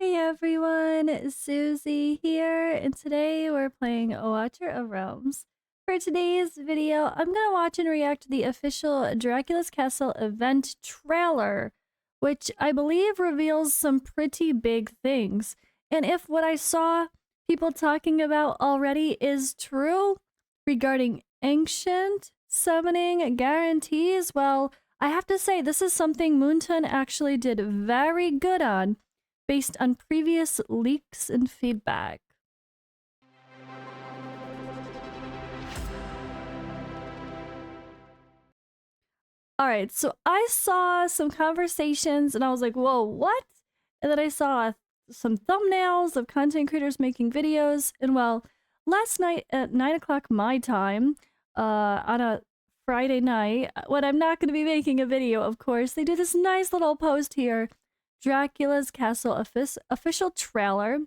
Hey everyone, Suzi here, and today we're playing Watcher of Realms. For today's video, I'm gonna watch and react to the official Dracula's Castle event trailer, which I believe reveals some pretty big things. And if what I saw people talking about already is true regarding ancient summoning guarantees, well, I have to say this is something Moonton actually did very good on, based on previous leaks and feedback. Alright, so I saw some conversations and I was like, whoa, what? And then I saw some thumbnails of content creators making videos. And well, last night at 9 o'clock my time, on a Friday night, when I'm not going to be making a video, of course, they do this nice little post here. Dracula's Castle official trailer,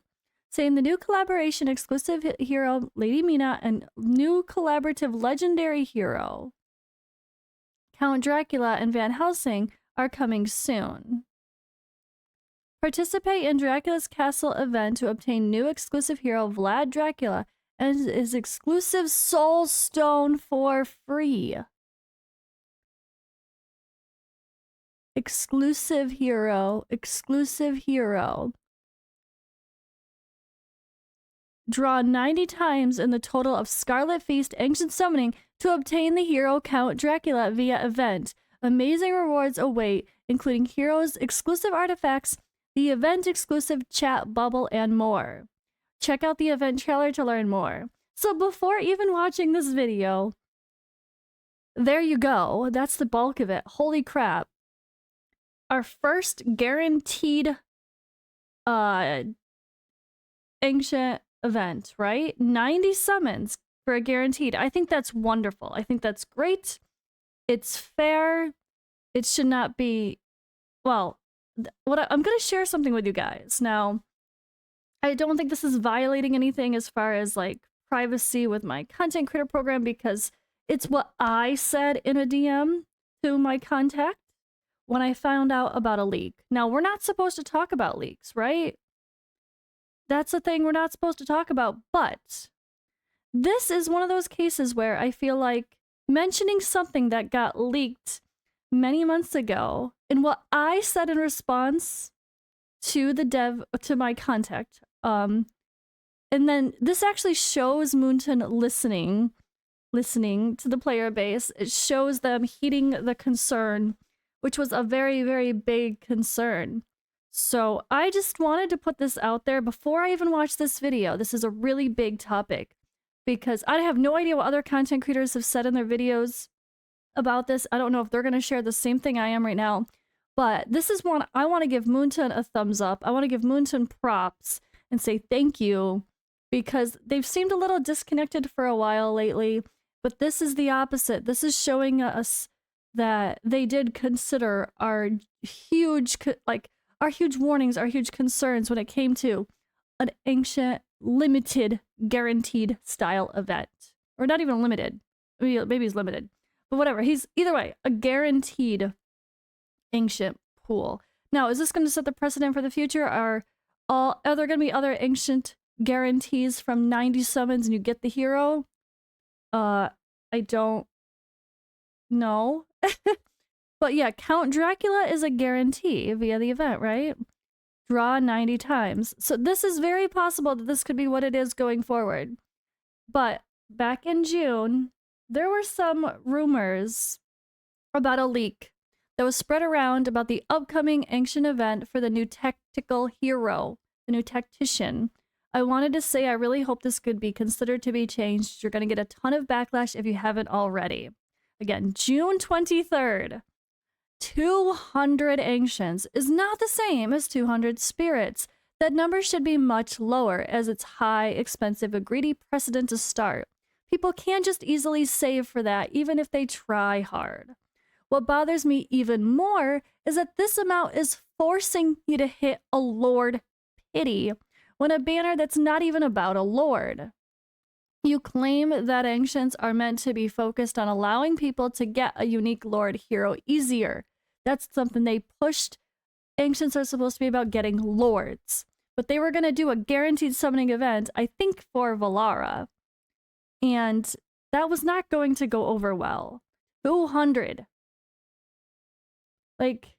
saying the new collaboration exclusive hero Lady Mina and new collaborative legendary hero Count Dracula and Van Helsing are coming soon. Participate in Dracula's Castle event to obtain new exclusive hero Vlad Dracula and his exclusive Soul Stone for free. Exclusive hero. Draw 90 times in the total of Scarlet Feast Ancient Summoning to obtain the hero Count Dracula via event. Amazing rewards await, including heroes, exclusive artifacts, the event exclusive chat bubble, and more. Check out the event trailer to learn more. So before even watching this video, there you go. That's the bulk of it. Holy crap. Our first guaranteed ancient event, right? 90 summons for a guaranteed. I think that's wonderful. I think that's great. It's fair. It should not be, well, I'm going to share something with you guys. Now, I don't think this is violating anything as far as like privacy with my content creator program, because it's what I said in a DM to my contact when I found out about a leak. Now, we're not supposed to talk about leaks, right? That's the thing we're not supposed to talk about, but this is one of those cases where I feel like mentioning something that got leaked many months ago and what I said in response to my contact, and then this actually shows Moonton listening to the player base. It shows them heeding the concern, which was a very, very big concern. So I just wanted to put this out there before I even watched this video. This is a really big topic because I have no idea what other content creators have said in their videos about this. I don't know if they're going to share the same thing I am right now, but this is one I want to give Moonton a thumbs up. I want to give Moonton props and say thank you, because they've seemed a little disconnected for a while lately, but this is the opposite. This is showing us that they did consider our huge, our huge warnings, our huge concerns when it came to an ancient, limited, guaranteed style event. Or not even limited. Maybe he's limited. But whatever. He's, either way, a guaranteed ancient pool. Now, is this going to set the precedent for the future? Are there going to be other ancient guarantees from 90 summons and you get the hero? I don't know. But yeah, Count Dracula is a guarantee via the event, right? Draw 90 times. So this is very possible that this could be what it is going forward. But back in June, there were some rumors about a leak that was spread around about the upcoming ancient event for the new tactical hero, the new tactician. I wanted to say I really hope this could be considered to be changed. You're going to get a ton of backlash if you haven't already. Again, June 23rd. 200 ancients is not the same as 200 spirits. That number should be much lower, as it's high, expensive, a greedy precedent to start. People can't just easily save for that, even if they try hard. What bothers me even more is that this amount is forcing you to hit a Lord pity when a banner that's not even about a Lord. You claim that ancients are meant to be focused on allowing people to get a unique Lord hero easier. That's something they pushed. Ancients are supposed to be about getting lords. but they were going to do a guaranteed summoning event, I think for Valara. And that was not going to go over well. 200. Like,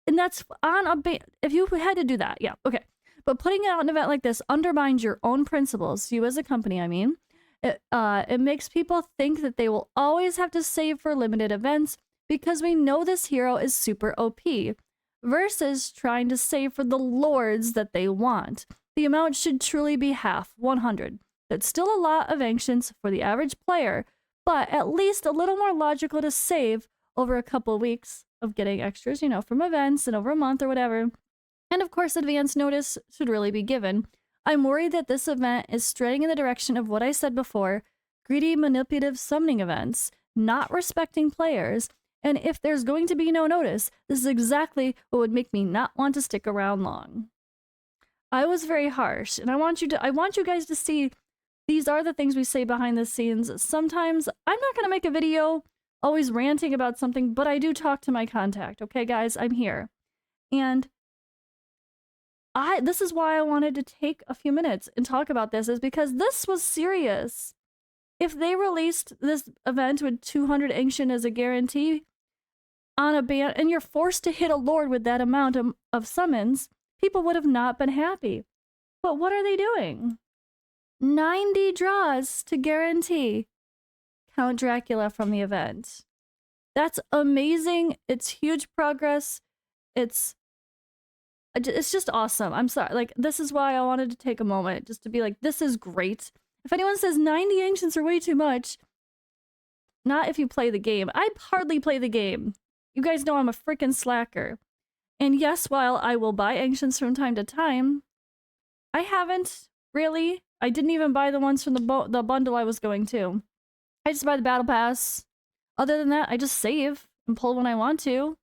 and that's on a if you had to do that, yeah, okay. But putting out an event like this undermines your own principles, you as a company, I mean. It makes people think that they will always have to save for limited events because we know this hero is super OP, versus trying to save for the lords that they want. The amount should truly be half, 100. That's still a lot of ancients for the average player, but at least a little more logical to save over a couple weeks of getting extras, you know, from events and over a month or whatever. And of course, advance notice should really be given. I'm worried that this event is straying in the direction of what I said before, greedy, manipulative summoning events, not respecting players, and if there's going to be no notice, this is exactly what would make me not want to stick around long. I was very harsh, and I want you guys to see these are the things we say behind the scenes. Sometimes I'm not going to make a video always ranting about something, but I do talk to my contact. Okay, guys, I'm here. And this is why I wanted to take a few minutes and talk about this, is because this was serious. If they released this event with 200 ancient as a guarantee on a ban, and you're forced to hit a lord with that amount of summons, people would have not been happy. But what are they doing? 90 draws to guarantee Count Dracula from the event. That's amazing. It's huge progress. It's just awesome. I'm sorry. Like, this is why I wanted to take a moment just to be like, this is great. If anyone says 90 ancients are way too much, not if you play the game. I hardly play the game. You guys know I'm a freaking slacker. And yes, while I will buy ancients from time to time, I haven't really. I didn't even buy the ones from the bundle I was going to. I just buy the battle pass. Other than that, I just save and pull when I want to,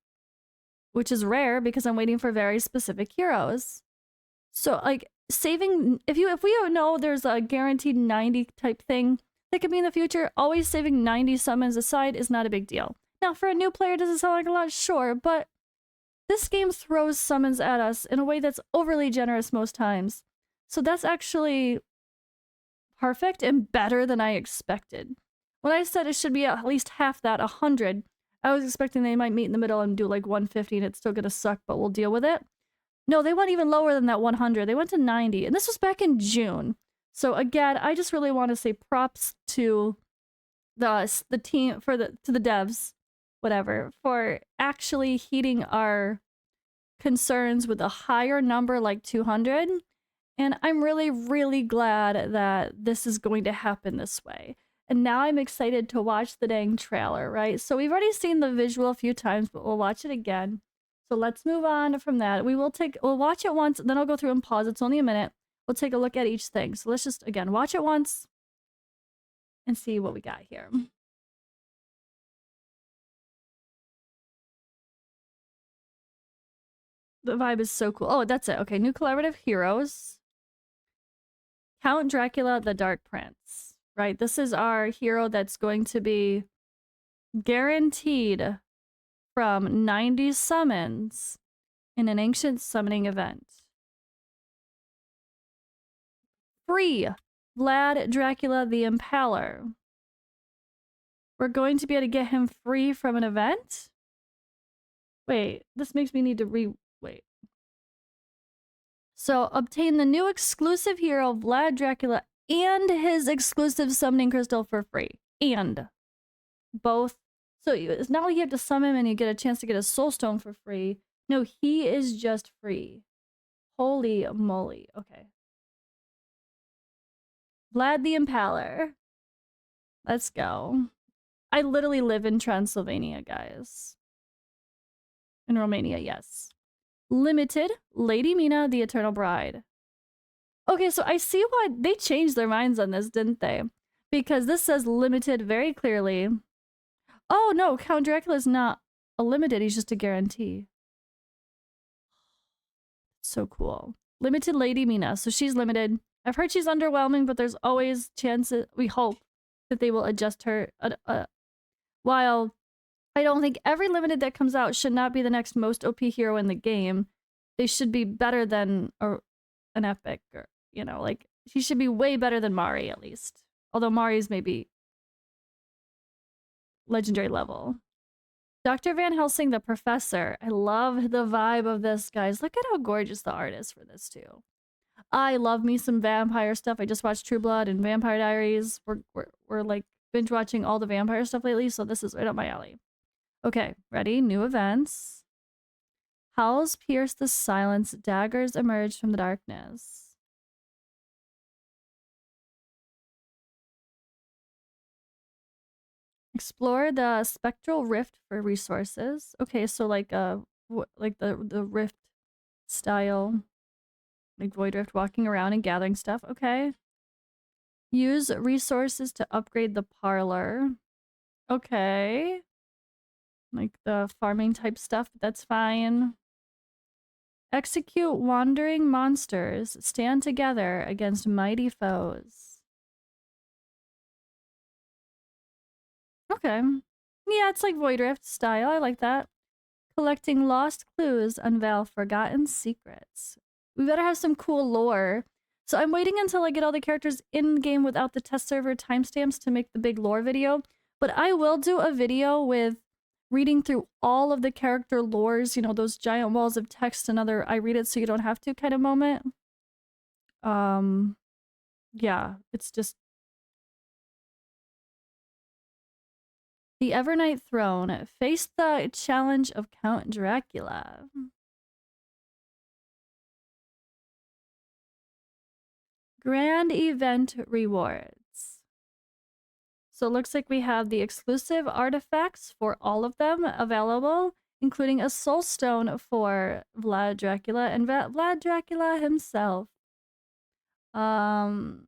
which is rare because I'm waiting for very specific heroes. So, like, saving, if we know there's a guaranteed 90 type thing that could be in the future, always saving 90 summons aside is not a big deal. Now, for a new player, does it sound like a lot? Sure, but this game throws summons at us in a way that's overly generous most times. So that's actually perfect and better than I expected. When I said it should be at least half that, 100, I was expecting they might meet in the middle and do like 150 and it's still gonna suck, but we'll deal with it. No, they went even lower than that 100. They went to 90, and this was back in June. So again, I just really want to say props to the team, to the devs, whatever, for actually heeding our concerns with a higher number like 200. And I'm really, really glad that this is going to happen this way. And now I'm excited to watch the dang trailer, right? So we've already seen the visual a few times, but we'll watch it again. So let's move on from that. We'll watch it once, then I'll go through and pause. It's only a minute. We'll take a look at each thing. So let's just, again, watch it once and see what we got here. The vibe is so cool. Oh, that's it. Okay, new collaborative heroes. Count Dracula, the Dark Prince. Right, this is our hero that's going to be guaranteed from 90 summons in an ancient summoning event. Free Vlad Dracula the Impaler. We're going to be able to get him free from an event? Wait, this makes me need to wait. So, obtain the new exclusive hero Vlad Dracula and his exclusive summoning crystal for free. And both. So it's not like you have to summon him and you get a chance to get a soul stone for free. No, he is just free. Holy moly. Okay. Vlad the Impaler. Let's go. I literally live in Transylvania, guys. In Romania, yes. Limited, Lady Mina, the Eternal Bride. Okay, so I see why they changed their minds on this, didn't they? Because this says limited very clearly. Oh no, Count Dracula is not a limited, he's just a guarantee. So cool. Limited Lady Mina, so she's limited. I've heard she's underwhelming, but there's always chances, we hope, that they will adjust her. While I don't think every limited that comes out should not be the next most OP hero in the game, they should be better than, or an epic, or, you know, like, she should be way better than Mari, at least. Although Mari's maybe legendary level. Dr. Van Helsing, the professor. I love the vibe of this, guys. Look at how gorgeous the art is for this, too. I love me some vampire stuff. I just watched True Blood and Vampire Diaries. We're like binge watching all the vampire stuff lately, so this is right up my alley. Okay, ready? New events. Howls pierce the silence. Daggers emerge from the darkness. Explore the spectral rift for resources. Okay, so like the rift style, like Void Rift, walking around and gathering stuff. Okay. Use resources to upgrade the parlor. Okay. Like the farming type stuff, but that's fine. Execute wandering monsters. Stand together against mighty foes. Okay. Yeah, it's like Void Rift style. I like that. Collecting lost clues, unveil forgotten secrets. We better have some cool lore. So I'm waiting until I get all the characters in-game without the test server timestamps to make the big lore video. But I will do a video with reading through all of the character lores, you know, those giant walls of text, another I read it so you don't have to kind of moment. Yeah, it's just... The Evernight Throne. Face the challenge of Count Dracula. Grand event rewards. So it looks like we have the exclusive artifacts for all of them available, including a soul stone for Vlad Dracula and Vlad Dracula himself. And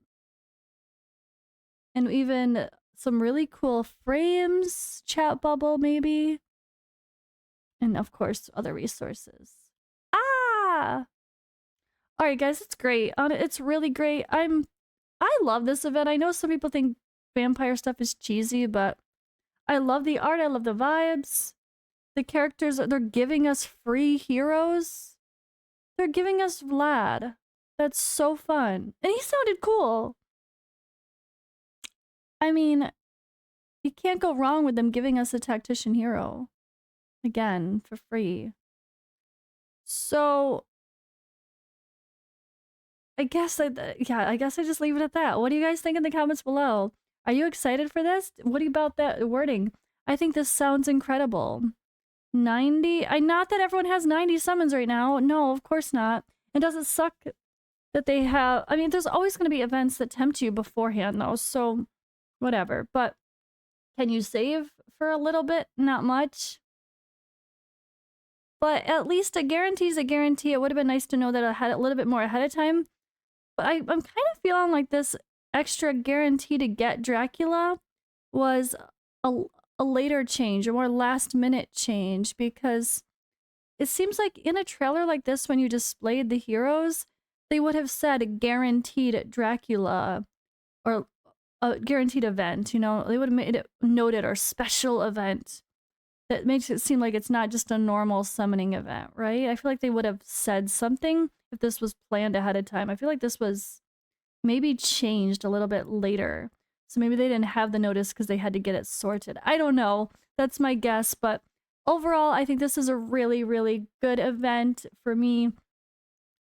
even some really cool frames, chat bubble maybe. And of course, other resources. Ah! Alright guys, it's great. It's really great. I love this event. I know some people think vampire stuff is cheesy, but I love the art. I love the vibes. The characters, they're giving us free heroes. They're giving us Vlad. That's so fun. And he sounded cool. I mean, you can't go wrong with them giving us a tactician hero. Again, for free. So... I guess I just leave it at that. What do you guys think in the comments below? Are you excited for this? What about that wording? I think this sounds incredible. 90? Not that everyone has 90 summons right now. No, of course not. It doesn't suck that they have... I mean, there's always going to be events that tempt you beforehand, though, so whatever. But can you save for a little bit? Not much. But at least a guarantee is a guarantee. It would have been nice to know that I had it a little bit more ahead of time. But I'm kind of feeling like this extra guarantee to get Dracula was a later change, a more last-minute change, because it seems like in a trailer like this, when you displayed the heroes, they would have said guaranteed Dracula or a guaranteed event, you know? They would have made it noted or special event. That makes it seem like it's not just a normal summoning event, right? I feel like they would have said something if this was planned ahead of time. I feel like this was maybe changed a little bit later. So maybe they didn't have the notice because they had to get it sorted. I don't know. That's my guess. But overall, I think this is a really, really good event for me.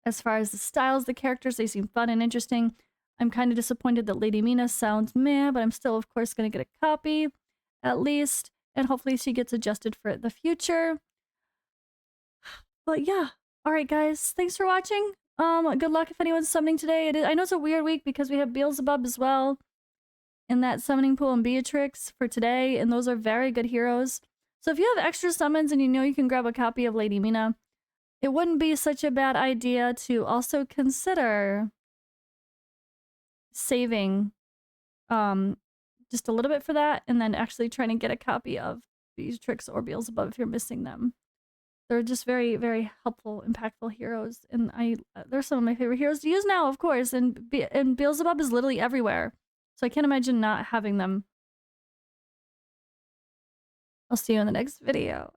As far as the styles, the characters, they seem fun and interesting. I'm kind of disappointed that Lady Mina sounds meh, but I'm still, of course, going to get a copy, at least. And hopefully she gets adjusted for the future. But yeah. Alright guys, thanks for watching. Good luck if anyone's summoning today. I know it's a weird week because we have Beelzebub as well in that summoning pool and Beatrix for today, and those are very good heroes. So if you have extra summons and you know you can grab a copy of Lady Mina, it wouldn't be such a bad idea to also consider saving just a little bit for that, and then actually trying to get a copy of Beatrix or Beelzebub if you're missing them. They're just very, very helpful, impactful heroes, and they're some of my favorite heroes to use now, of course, and Beelzebub is literally everywhere, so I can't imagine not having them. I'll see you in the next video.